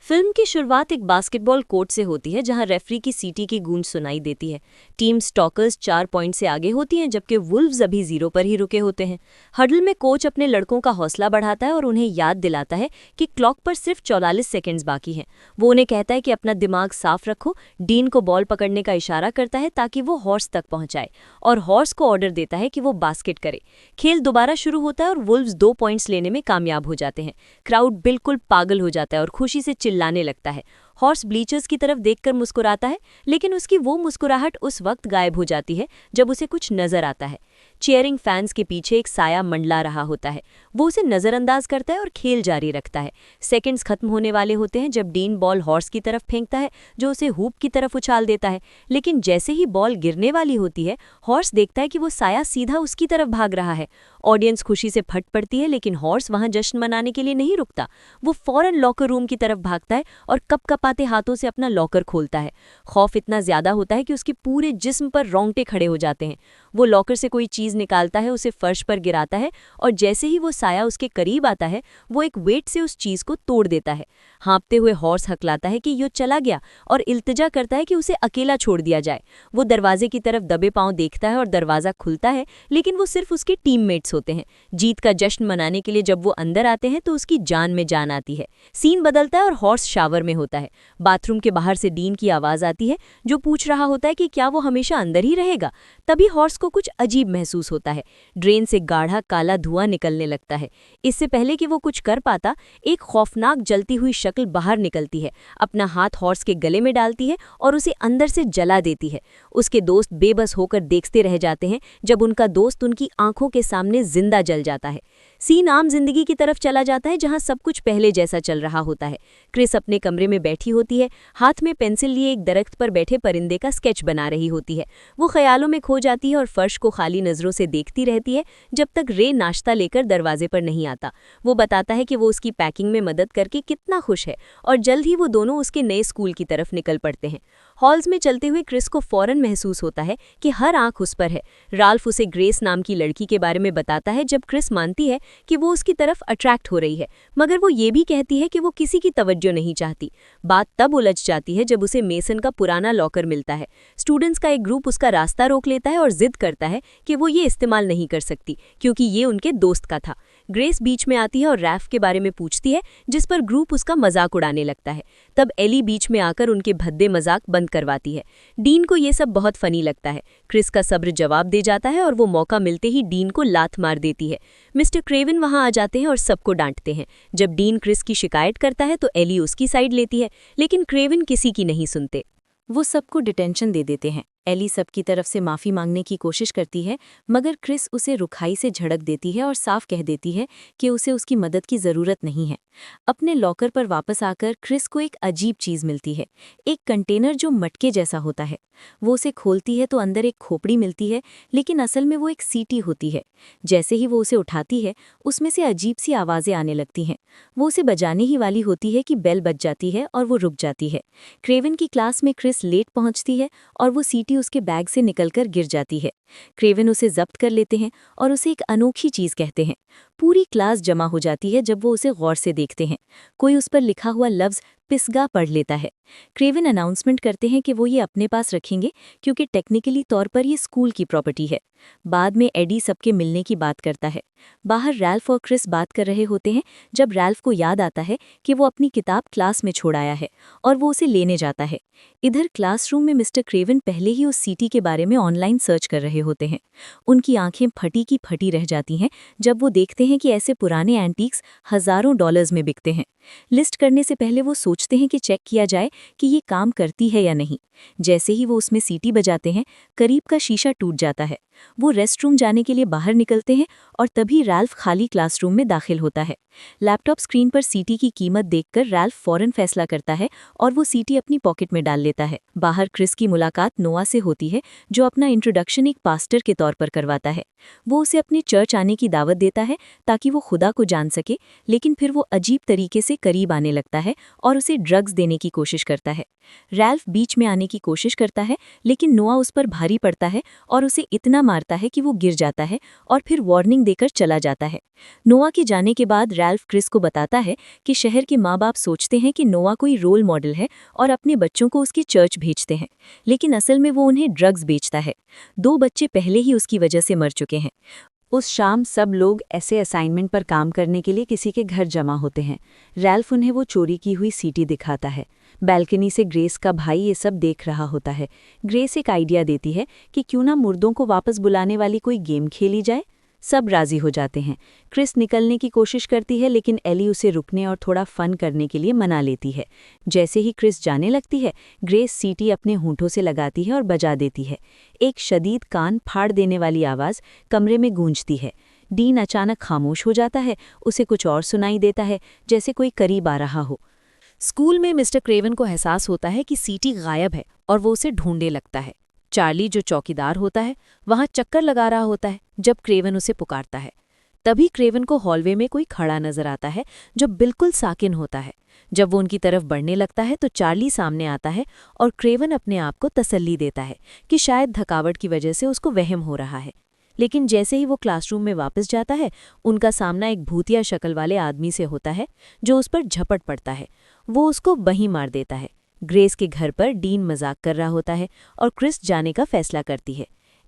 Film की शुरुआत एक बास्केटबॉल कोर्ट से होती है जहां रेफरी की सीटी की गूंज सुनाई देती है। टीम स्टॉकर्स 4 पॉइंट से आगे होती हैं जबकि वुल्व्स अभी 0 पर ही रुके होते हैं। हडल में कोच अपने लड़कों का हौसला बढ़ाता है और उन्हें याद दिलाता है कि क्लॉक पर सिर्फ 44 सेकंड्स बाकी हैं। वो उन्हें कहता है कि अपना दिमाग साफ रखो। डीन को बॉल पकड़ने का इशारा करता है ताकि वो हॉर्स तक पहुंचाए और हॉर्स को ऑर्डर देता है कि वो बास्केट करे। खेल दोबारा शुरू होता है और वुल्व्स 2 पॉइंट्स लेने में कामयाब हो जाते हैं। क्राउड बिल्कुल पागल हो जाता है और खुशी से चिल्लाने लगता है। हॉर्स ब्लीचर्स की तरफ देखकर मुस्कुराता है, लेकिन उसकी वो मुस्कुराहट उस वक्त गायब हो जाती है जब उसे कुछ नजर आता है। चीयरिंग फैंस के पीछे एक साया मंडला रहा होता है। वो उसे नजरअंदाज करता है और खेल जारी रखता है। सेकंड्स खत्म होने वाले होते हैं जब डीन बॉल हॉर्स की तरफ फेंकता है, जो उसे हूप की तरफ उछाल देता है। लेकिन जैसे ही बॉल गिरने वाली होती है, हॉर्स देखता है कि वो साया सीधा उसकी तरफ भाग रहा है। ऑडियंस खुशी से फट पड़ती है, लेकिन हॉर्स वहां जश्न मनाने के लिए नहीं रुकता। वो फौरन लॉकर रूम की तरफ भागता है और कपकपाते हाथों से अपना लॉकर खोलता है। खौफ इतना ज्यादा होता है कि उसके पूरे जिस्म पर रोंगटे खड़े हो जाते हैं। वो लॉकर से कोई चीज निकालता है, उसे फर्श पर गिराता है और जैसे ही वो साया उसके करीब आता है, वो एक वेट से उस चीज को तोड़ देता है। हाँपते हुए हॉर्स हकलाता है कि यो चला गया और इल्तिजा करता है कि उसे अकेला छोड़ दिया जाए। वो दरवाजे की तरफ दबे पांव देखता है और दरवाजा खुलता है, लेकिन वो सिर्फ उसके टीममेट्स होते हैं। जीत का जश्न मनाने के लिए जब वो अंदर आते हैं तो उसकी जान में जान आती है। सीन बदलता है और हॉर्स शावर में होता है। बाथरूम के बाहर से डीन की आवाज आती है, जो पूछ रहा होता है कि क्या वो हमेशा अंदर ही रहेगा। तभी हॉर्स को कुछ अजीब महसूस होता है। ड्रेन से गाढ़ा काला धुआं निकलने लगता है। इससे पहले कि वो कुछ कर पाता, एक खौफनाक जलती हुई शक्ल बाहर निकलती है, अपना हाथ हॉर्स के गले में डालती है और उसे अंदर से जला देती है। उसके दोस्त बेबस होकर देखते रह जाते हैं जब उनका दोस्त उनकी आंखों के सामने जिंदा जल जाता है। सीन आम जिंदगी की तरफ चला जाता है जहां सब कुछ पहले जैसा चल रहा होता है। क्रिस अपने कमरे में बैठी होती है, हाथ में पेंसिल लिए एक दरख्त पर बैठे परिंदे का स्केच बना रही होती है। वो ख्यालों में खो जाती है और फर्श को खाली नजरों से देखती रहती है जब तक रे नाश्ता लेकर दरवाजे पर नहीं आता। वो बताता है कि वो उसकी पैकिंग में मदद करके कितना खुश है और जल्द ही वो दोनों उसके नए स्कूल की तरफ निकल पड़ते हैं। हॉल्स में चलते हुए क्रिस को फौरन महसूस होता है कि हर आंख उस पर है। राल्फ उसे ग्रेस नाम की लड़की के बारे में बताता है जब क्रिस मानती है कि वो उसकी तरफ अट्रैक्ट हो रही है, मगर वो ये भी कहती है कि वो किसी की तवज्जो नहीं चाहती। बात तब उलझ जाती है जब उसे मेसन का पुराना लॉकर मिलता है। स्टूडेंट्स का एक ग्रुप उसका रास्ता रोक लेता है और जिद करता है कि वो ये इस्तेमाल नहीं कर सकती क्योंकि ये उनके दोस्त का था। ग्रेस बीच में आती है और रैफ के बारे में पूछती है, जिस पर ग्रुप उसका मजाक उड़ाने लगता है। तब एली बीच में आकर उनके भद्दे मजाक बंद करवाती है। डीन को ये सब बहुत फनी लगता है। क्रिस का सब्र जवाब दे जाता है और वो मौका मिलते ही डीन को लात मार देती है। मिस्टर क्रेवन वहां आ जाते हैं और सबको डांटते हैं। जब डीन क्रिस की शिकायत करता है तो एली उसकी साइड लेती है, लेकिन क्रेवन किसी की नहीं सुनते। वो सबको डिटेंशन दे देते हैं। एली सबकी तरफ से माफ़ी मांगने की कोशिश करती है, मगर क्रिस उसे रुखाई से झड़क देती है और साफ कह देती है कि उसे उसकी मदद की ज़रूरत नहीं है। अपने लॉकर पर वापस आकर क्रिस को एक अजीब चीज़ मिलती है, एक कंटेनर जो मटके जैसा होता है। वो उसे खोलती है तो अंदर एक खोपड़ी मिलती है, लेकिन असल में वो एक सीटी होती है। जैसे ही वो उसे उठाती है, उसमें से अजीब सी आवाज़ें आने लगती हैं। वो उसे बजाने ही वाली होती है कि बेल बज जाती है और वो रुक जाती है। क्रेवन की क्लास में क्रिस लेट पहुंचती है और वो सीटी उसके बैग से निकलकर गिर जाती है। क्रेवन उसे जब्त कर लेते हैं और उसे एक अनोखी चीज कहते हैं। पूरी क्लास जमा हो जाती है जब वो उसे गौर से देखते हैं। कोई उस पर लिखा हुआ लफ्ज पिसगा पढ़ लेता है। क्रेवन अनाउंसमेंट करते हैं कि वो ये अपने पास रखेंगे क्योंकि टेक्निकली तौर पर ये स्कूल की प्रॉपर्टी है। बाद में एडी सबके मिलने की बात करता है। बाहर रैल्फ और क्रिस बात कर रहे होते हैं जब रैल्फ को याद आता है कि वो अपनी किताब क्लास में छोड़ आया है और वो उसे लेने जाता है। इधर क्लासरूम में मिस्टर क्रेवन पहले ही उस सीटी के बारे में ऑनलाइन सर्च कर रहे होते हैं। उनकी आंखें फटी की फटी रह जाती हैं जब वो देखते हैं कि ऐसे पुराने एंटीक्स हज़ारों डॉलर्स में बिकते हैं। लिस्ट करने से पहले वो सोचते हैं कि चेक किया जाए कि ये काम करती है या नहीं। जैसे ही वो उसमें सीटी बजाते हैं, करीब का शीशा टूट जाता है। वो रेस्टरूम जाने के लिए बाहर निकलते हैं और तभी रैल्फ खाली क्लासरूम में दाखिल होता है। लैपटॉप स्क्रीन पर सीटी की कीमत देखकर रैल्फ फौरन फैसला करता है और वो सीटी अपनी पॉकेट में डाल लेता है। बाहर क्रिस की मुलाकात नोआ से होती है, जो अपना इंट्रोडक्शन एक पास्टर के तौर पर करवाता है। वो उसे अपने चर्च आने की दावत देता है ताकि वो खुदा को जान सके, लेकिन फिर वो अजीब तरीके से करीब आने लगता है और उसे ड्रग्स देने की कोशिश करता है। रैल्फ बीच में आने की कोशिश करता है, लेकिन नोआ उस पर भारी पड़ता है और उसे इतना मारता है कि वो गिर जाता है और फिर वार्निंग देकर चला जाता है। नोआ के जाने के बाद रैल्फ क्रिस को बताता है कि शहर के माँ बाप सोचते हैं कि नोआ कोई रोल मॉडल है और अपने बच्चों को उसकी चर्च भेजते हैं, लेकिन असल में वो उन्हें ड्रग्स बेचता है। 2 बच्चे पहले ही उसकी वजह से मर चुके हैं। उस शाम सब लोग ऐसे असाइनमेंट पर काम करने के लिए किसी के घर जमा होते हैं। रैल्फ उन्हें वो चोरी की हुई सीटी दिखाता है। बैल्कनी से ग्रेस का भाई ये सब देख रहा होता है। ग्रेस एक आइडिया देती है कि क्यों ना मुर्दों को वापस बुलाने वाली कोई गेम खेली जाए। सब राजी हो जाते हैं। क्रिस निकलने की कोशिश करती है, लेकिन एली उसे रुकने और थोड़ा फन करने के लिए मना लेती है। जैसे ही क्रिस जाने लगती है, ग्रेस सीटी अपने होंठों से लगाती है और बजा देती है। एक शदीद कान फाड़ देने वाली आवाज़ कमरे में गूंजती है। डीन अचानक खामोश हो जाता है। उसे कुछ और सुनाई देता है, जैसे कोई करीब आ रहा हो। स्कूल में मिस्टर क्रेवन को एहसास होता है कि सीटी गायब है और वो उसे ढूंढने लगता है। चार्ली, जो चौकीदार होता है, वहां चक्कर लगा रहा होता है जब क्रेवन उसे पुकारता है। तभी क्रेवन को हॉलवे में कोई खड़ा नजर आता है जो बिल्कुल साकिन होता है। जब वो उनकी तरफ बढ़ने लगता है तो चार्ली सामने आता है और क्रेवन अपने आप को तसल्ली देता है कि शायद थकावट की वजह से उसको वहम हो रहा है। लेकिन जैसे ही वो क्लासरूम में वापस जाता है, उनका सामना एक भूतिया शक्ल वाले आदमी से होता है जो उस पर झपट पड़ता है। वो उसको वहीं मार देता है। ग्रेस के घर पर डीन मजाक कर रहा होता है और क्रिस जाने का फैसला करती है।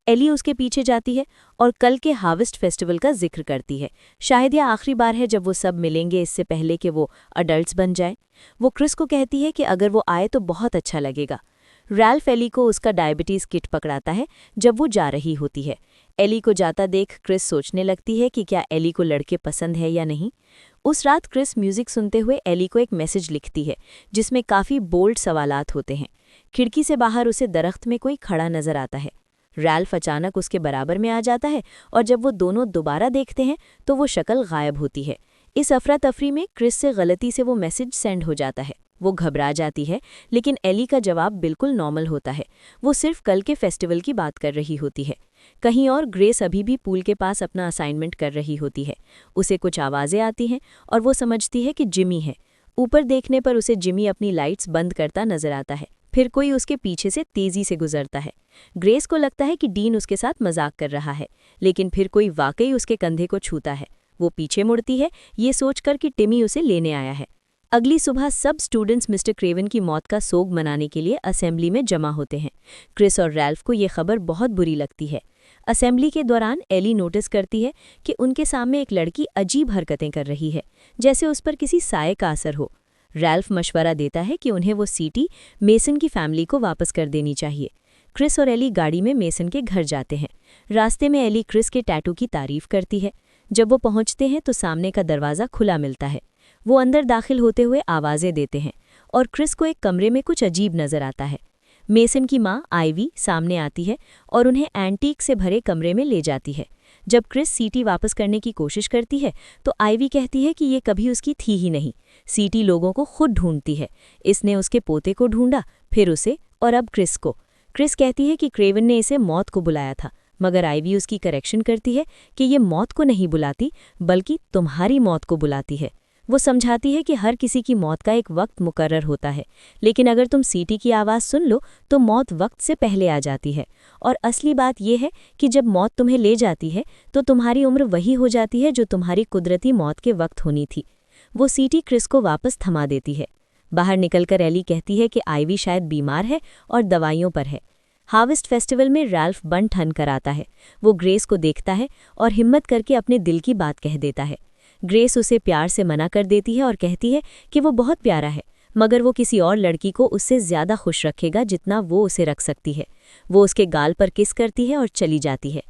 एली उसके पीछे जाती है और कल के हार्वेस्ट फेस्टिवल का जिक्र करती है। शायद यह आखिरी बार है जब वो सब मिलेंगे, इससे पहले कि वो अडल्ट्स बन जाएं। वो क्रिस को कहती है कि अगर वो आए तो बहुत अच्छा लगेगा। रैल्फ एली को उसका डायबिटीज़ किट पकड़ाता है जब वो जा रही होती है। एली को जाता देख क्रिस सोचने लगती है कि क्या एली को लड़के पसंद है या नहीं। उस रात क्रिस म्यूजिक सुनते हुए एली को एक मैसेज लिखती है जिसमें काफ़ी बोल्ड सवालात होते हैं। खिड़की से बाहर उसे दरख्त में कोई खड़ा नजर आता है। रैल्फ अचानक उसके बराबर में आ जाता है और जब वो दोनों दोबारा देखते हैं तो वो शक्ल गायब होती है। इस अफरा तफरी में क्रिस से गलती से वो मैसेज सेंड हो जाता है। वो घबरा जाती है, लेकिन एली का जवाब बिल्कुल नॉर्मल होता है। वो सिर्फ कल के फेस्टिवल की बात कर रही होती है। कहीं और ग्रेस अभी भी पूल के पास अपना असाइनमेंट कर रही होती है। उसे कुछ आवाज़ें आती हैं और वो समझती है कि जिमी है। ऊपर देखने पर उसे जिमी अपनी लाइट्स बंद करता नजर आता है। फिर कोई उसके पीछे से तेज़ी से गुजरता है। ग्रेस को लगता है कि डीन उसके साथ मजाक कर रहा है, लेकिन फिर कोई वाकई उसके कंधे को छूता है। वो पीछे मुड़ती है, ये सोचकर कि टिमी उसे लेने आया है। अगली सुबह सब स्टूडेंट्स मिस्टर क्रेवन की मौत का सोग मनाने के लिए असेंबली में जमा होते हैं। क्रिस और रैल्फ को ये खबर बहुत बुरी लगती है। असेंबली के दौरान एली नोटिस करती है कि उनके सामने एक लड़की अजीब हरकतें कर रही है, जैसे उस पर किसी साये का असर हो। रैल्फ मशवरा देता है कि उन्हें वो सीटी मेसन की फैमिली को वापस कर देनी चाहिए। क्रिस और एली गाड़ी में मेसन के घर जाते हैं। रास्ते में एली क्रिस के टैटू की तारीफ करती है। जब वो पहुंचते हैं तो सामने का दरवाज़ा खुला मिलता है। वो अंदर दाखिल होते हुए आवाज़ें देते हैं और क्रिस को एक कमरे में कुछ अजीब नज़र आता है। मेसन की माँ आइवी सामने आती है और उन्हें एंटीक से भरे कमरे में ले जाती है। जब क्रिस सीटी वापस करने की कोशिश करती है तो आइवी कहती है कि ये कभी उसकी थी ही नहीं। सीटी लोगों को खुद ढूंढती है। इसने उसके पोते को ढूंढा, फिर उसे और अब क्रिस को। क्रिस कहती है कि क्रेवन ने इसे मौत को बुलाया था, मगर आइवी उसकी करेक्शन करती है कि ये मौत को नहीं बुलाती बल्कि तुम्हारी मौत को बुलाती है। वो समझाती है कि हर किसी की मौत का एक वक्त मुकर्रर होता है, लेकिन अगर तुम सीटी की आवाज़ सुन लो तो मौत वक्त से पहले आ जाती है। और असली बात यह है कि जब मौत तुम्हें ले जाती है तो तुम्हारी उम्र वही हो जाती है जो तुम्हारी कुदरती मौत के वक्त होनी थी। वो सीटी क्रिस को वापस थमा देती है। बाहर निकलकर एली कहती है कि आइवी शायद बीमार है और दवाइयों पर है। हार्वेस्ट फेस्टिवल में रैल्फ बन ठन कर आता है। वो ग्रेस को देखता है और हिम्मत करके अपने दिल की बात कह देता है। ग्रेस उसे प्यार से मना कर देती है और कहती है कि वो बहुत प्यारा है, मगर वो किसी और लड़की को उससे ज़्यादा खुश रखेगा जितना वो उसे रख सकती है। वो उसके गाल पर किस करती है और चली जाती है।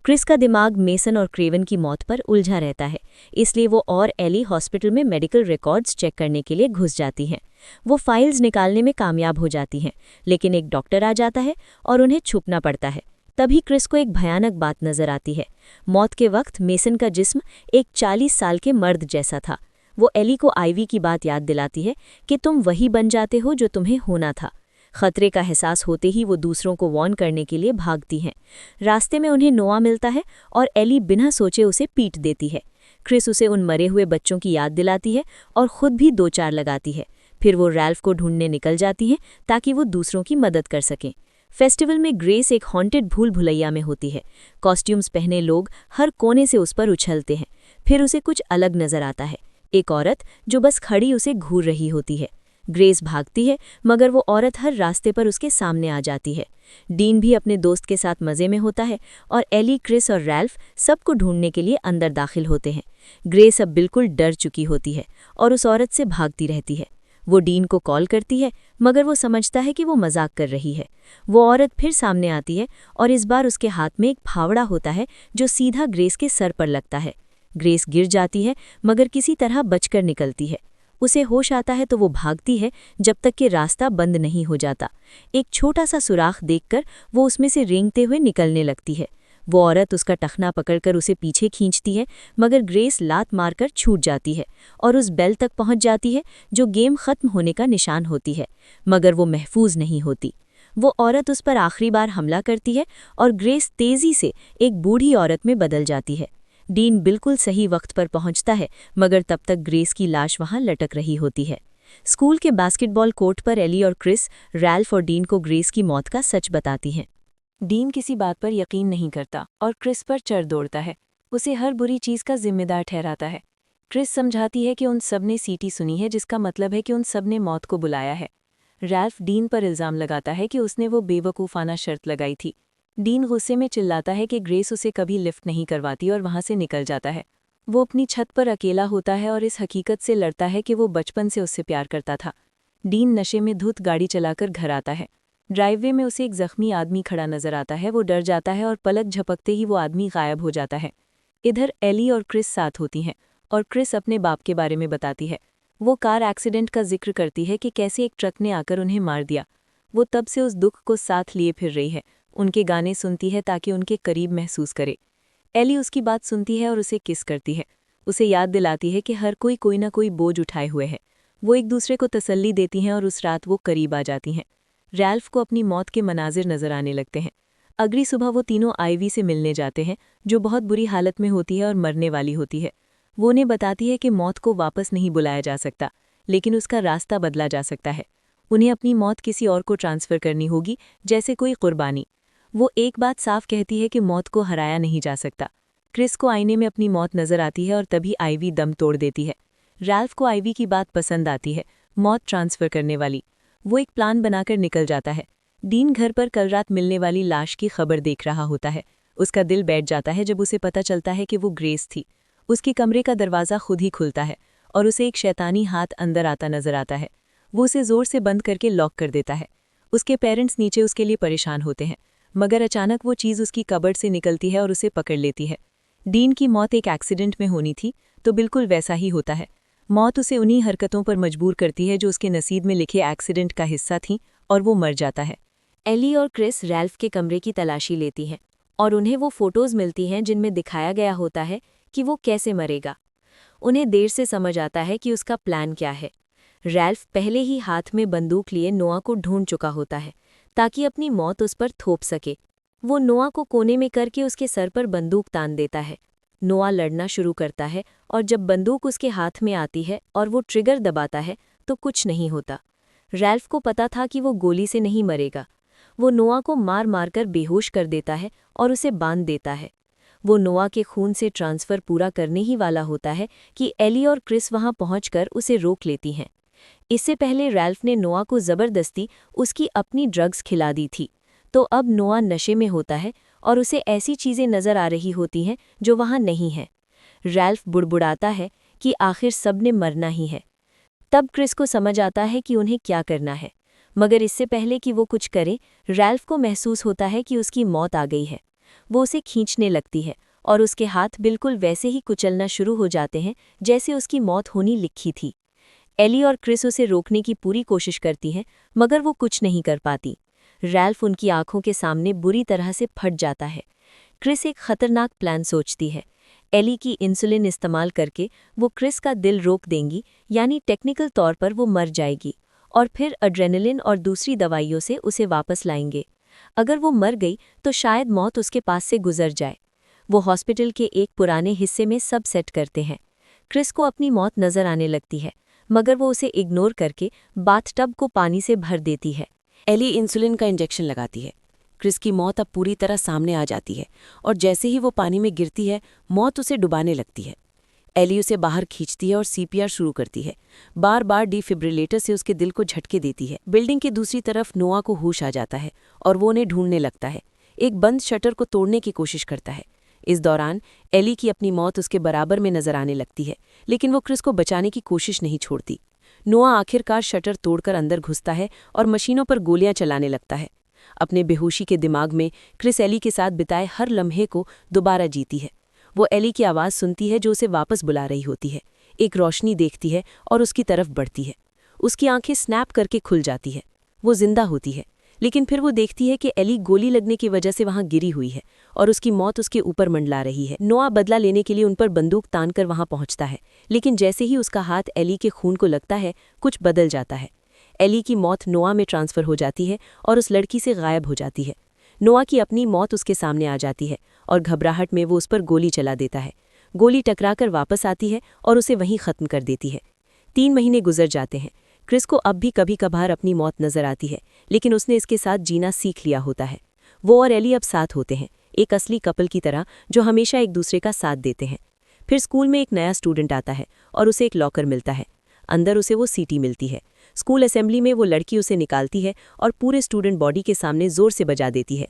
क्रिस का दिमाग मेसन और क्रेवन की मौत पर उलझा रहता है, इसलिए वो और एली हॉस्पिटल में मेडिकल रिकॉर्ड्स चेक करने के लिए घुस जाती हैं। वो फाइल्स निकालने में कामयाब हो जाती हैं, लेकिन एक डॉक्टर आ जाता है और उन्हें छुपना पड़ता है। तभी क्रिस को एक भयानक बात नजर आती है। मौत के वक्त मेसन का जिस्म एक 40 साल के मर्द जैसा था। वो एली को आइवी की बात याद दिलाती है कि तुम वही बन जाते हो जो तुम्हें होना था। खतरे का एहसास होते ही वो दूसरों को वार्न करने के लिए भागती हैं। रास्ते में उन्हें नोआ मिलता है और एली बिना सोचे उसे पीट देती है। क्रिस उसे उन मरे हुए बच्चों की याद दिलाती है और खुद भी 2-4 लगाती है। फिर वो रैल्फ को ढूंढने निकल जाती हैं ताकि वो दूसरों की मदद कर सकें। फेस्टिवल में ग्रेस एक हॉन्टेड भूल भुलैया में होती है। कॉस्ट्यूम्स पहने लोग हर कोने से उस पर उछलते हैं। फिर उसे कुछ अलग नजर आता है, एक औरत जो बस खड़ी उसे घूर रही होती है। ग्रेस भागती है, मगर वो औरत हर रास्ते पर उसके सामने आ जाती है। डीन भी अपने दोस्त के साथ मजे में होता है और एली, क्रिस और रैल्फ सबको ढूंढने के लिए अंदर दाखिल होते हैं। ग्रेस अब बिल्कुल डर चुकी होती है और उस औरत से भागती रहती है। वो डीन को कॉल करती है, मगर वो समझता है कि वो मजाक कर रही है। वो औरत फिर सामने आती है और इस बार उसके हाथ में एक फावड़ा होता है जो सीधा ग्रेस के सर पर लगता है। ग्रेस गिर जाती है, मगर किसी तरह बचकर निकलती है। उसे होश आता है तो वो भागती है जब तक कि रास्ता बंद नहीं हो जाता। एक छोटा सा सुराख देखकर वो उसमें से रेंगते हुए निकलने लगती है। वो औरत उसका टखना पकड़कर उसे पीछे खींचती है, मगर ग्रेस लात मारकर छूट जाती है और उस बेल तक पहुंच जाती है जो गेम खत्म होने का निशान होती है, मगर वो महफूज नहीं होती। वो औरत उस पर आखिरी बार हमला करती है और ग्रेस तेजी से एक बूढ़ी औरत में बदल जाती है। डीन बिल्कुल सही वक्त पर पहुंचता है, मगर तब तक ग्रेस की लाश वहां लटक रही होती है। स्कूल के बास्केटबॉल कोर्ट पर एली और क्रिस रैल्फ और डीन को ग्रेस की मौत का सच बताती हैं। डीन किसी बात पर यकीन नहीं करता और क्रिस पर चढ़ दौड़ता है। उसे हर बुरी चीज़ का जिम्मेदार ठहराता है। क्रिस समझाती है कि उन सब ने सीटी सुनी है, जिसका मतलब है कि उन सब ने मौत को बुलाया है। रैल्फ डीन पर इल्ज़ाम लगाता है कि उसने वो बेवकूफ़ाना शर्त लगाई थी। डीन गुस्से में चिल्लाता है कि ग्रेस उसे कभी लिफ्ट नहीं करवाती और वहाँ से निकल जाता है। वो अपनी छत पर अकेला होता है और इस हकीकत से लड़ता है कि वो बचपन से उससे प्यार करता था। डीन नशे में धुत गाड़ी चलाकर घर आता है। ड्राइववे में उसे एक जख्मी आदमी खड़ा नजर आता है। वो डर जाता है और पलक झपकते ही वो आदमी गायब हो जाता है। इधर एली और क्रिस साथ होती हैं और क्रिस अपने बाप के बारे में बताती है। वो कार एक्सीडेंट का जिक्र करती है कि कैसे एक ट्रक ने आकर उन्हें मार दिया। वो तब से उस दुख को साथ लिए फिर रही है। उनके गाने सुनती है ताकि उनके करीब महसूस करे। एली उसकी बात सुनती है और उसे किस करती है। उसे याद दिलाती है कि हर कोई ना कोई बोझ उठाए हुए है। वो एक दूसरे को तसल्ली देती हैं और उस रात वो करीब आ जाती हैं। रैल्फ को अपनी मौत के मनाजिर नजर आने लगते हैं। अगली सुबह वो तीनों आइवी से मिलने जाते हैं, जो बहुत बुरी हालत में होती है और मरने वाली होती है। वो उन्हें बताती है कि मौत को वापस नहीं बुलाया जा सकता, लेकिन उसका रास्ता बदला जा सकता है। उन्हें अपनी मौत किसी और को ट्रांसफ़र करनी होगी, जैसे कोई कुर्बानी। वो एक बात साफ कहती है कि मौत को हराया नहीं जा सकता। क्रिस को आईने में अपनी मौत नजर आती है और तभी आइवी दम तोड़ देती है। रैल्फ को आइवी की बात पसंद आती है, मौत ट्रांसफ़र करने वाली। वो एक प्लान बनाकर निकल जाता है। डीन घर पर कल रात मिलने वाली लाश की खबर देख रहा होता है। उसका दिल बैठ जाता है जब उसे पता चलता है कि वो ग्रेस थी। उसके कमरे का दरवाज़ा खुद ही खुलता है और उसे एक शैतानी हाथ अंदर आता नजर आता है। वो उसे ज़ोर से बंद करके लॉक कर देता है। उसके पेरेंट्स नीचे उसके लिए परेशान होते हैं, मगर अचानक वो चीज़ उसकी कबर्ड से निकलती है और उसे पकड़ लेती है। डीन की मौत एक एक्सीडेंट में होनी थी, तो बिल्कुल वैसा ही होता है। मौत उसे उन्हीं हरकतों पर मजबूर करती है जो उसके नसीब में लिखे एक्सीडेंट का हिस्सा थीं, और वो मर जाता है। एली और क्रिस रैल्फ के कमरे की तलाशी लेती हैं और उन्हें वो फोटोज़ मिलती हैं जिनमें दिखाया गया होता है कि वो कैसे मरेगा। उन्हें देर से समझ आता है कि उसका प्लान क्या है। रैल्फ पहले ही हाथ में बंदूक लिए नोआ को ढूंढ चुका होता है ताकि अपनी मौत उस पर थोप सके। वो नोआ को कोने में करके उसके सर पर बंदूक तान देता है। नोआ लड़ना शुरू करता है और जब बंदूक उसके हाथ में आती है और वो ट्रिगर दबाता है तो कुछ नहीं होता। रैल्फ को पता था कि वो गोली से नहीं मरेगा। वो नोआ को मार मारकर बेहोश कर देता है और उसे बांध देता है। वो नोआ के खून से ट्रांसफ़र पूरा करने ही वाला होता है कि एली और क्रिस वहां पहुंचकर उसे रोक लेती हैं। इससे पहले रैल्फ ने नोआ को ज़बरदस्ती उसकी अपनी ड्रग्स खिला दी थी, तो अब नोआ नशे में होता है और उसे ऐसी चीज़ें नज़र आ रही होती हैं जो वहाँ नहीं हैं। रैल्फ बुड़बुड़ाता है कि आखिर सब ने मरना ही है। तब क्रिस को समझ आता है कि उन्हें क्या करना है, मगर इससे पहले कि वो कुछ करे, रैल्फ को महसूस होता है कि उसकी मौत आ गई है। वो उसे खींचने लगती है और उसके हाथ बिल्कुल वैसे ही कुचलना शुरू हो जाते हैं जैसे उसकी मौत होनी लिखी थी। एली और क्रिस उसे रोकने की पूरी कोशिश करती हैं, मगर वो कुछ नहीं कर पाती। रैल्फ उनकी आंखों के सामने बुरी तरह से फट जाता है। क्रिस एक खतरनाक प्लान सोचती है। एली की इंसुलिन इस्तेमाल करके वो क्रिस का दिल रोक देंगी, यानी टेक्निकल तौर पर वो मर जाएगी, और फिर एड्रेनलिन और दूसरी दवाइयों से उसे वापस लाएंगे। अगर वो मर गई तो शायद मौत उसके पास से गुजर जाए। वो हॉस्पिटल के एक पुराने हिस्से में सब सेट करते हैं। क्रिस को अपनी मौत नजर आने लगती है, मगर वो उसे इग्नोर करके बाथटब को पानी से भर देती है। एली इंसुलिन का इंजेक्शन लगाती है, क्रिस की मौत अब पूरी तरह सामने आ जाती है और जैसे ही वो पानी में गिरती है मौत उसे डुबाने लगती है। एली उसे बाहर खींचती है और सीपीआर शुरू करती है। बार बार डिफिब्रिलेटर से उसके दिल को झटके देती है। बिल्डिंग के दूसरी तरफ नोआ को होश आ जाता है और वो उन्हें ढूंढने लगता है। एक बंद शटर को तोड़ने की कोशिश करता है। इस दौरान एली की अपनी मौत उसके बराबर में नजर आने लगती है, लेकिन वो क्रिस को बचाने की कोशिश नहीं छोड़ती। नोआ आखिरकार शटर तोड़कर अंदर घुसता है और मशीनों पर गोलियां चलाने लगता है। अपने बेहोशी के दिमाग में क्रिस एली के साथ बिताए हर लम्हे को दोबारा जीती है। वो एली की आवाज़ सुनती है जो उसे वापस बुला रही होती है। एक रोशनी देखती है और उसकी तरफ बढ़ती है। उसकी आंखें स्नैप करके खुल जाती है। वो जिंदा होती है, लेकिन फिर वो देखती है कि एली गोली लगने की वजह से वहां गिरी हुई है और उसकी मौत उसके ऊपर मंडला रही है। नोआ बदला लेने के लिए उन पर बंदूक तानकर वहां पहुंचता है, लेकिन जैसे ही उसका हाथ एली के खून को लगता है कुछ बदल जाता है। एली की मौत नोआ में ट्रांसफ़र हो जाती है और उस लड़की से गायब हो जाती है। नोआ की अपनी मौत उसके सामने आ जाती है और घबराहट में वो उस पर गोली चला देता है। गोली टकराकर वापस आती है और उसे वहीं ख़त्म कर देती है। 3 महीने गुजर जाते हैं। क्रिस को अब भी कभी कभार अपनी मौत नजर आती है, लेकिन उसने इसके साथ जीना सीख लिया होता है। वो और एली अब साथ होते हैं, एक असली कपल की तरह जो हमेशा एक दूसरे का साथ देते हैं। फिर स्कूल में एक नया स्टूडेंट आता है और उसे एक लॉकर मिलता है। अंदर उसे वो सीटी मिलती है। स्कूल असेंबली में वो लड़की उसे निकालती है और पूरे स्टूडेंट बॉडी के सामने जोर से बजा देती है।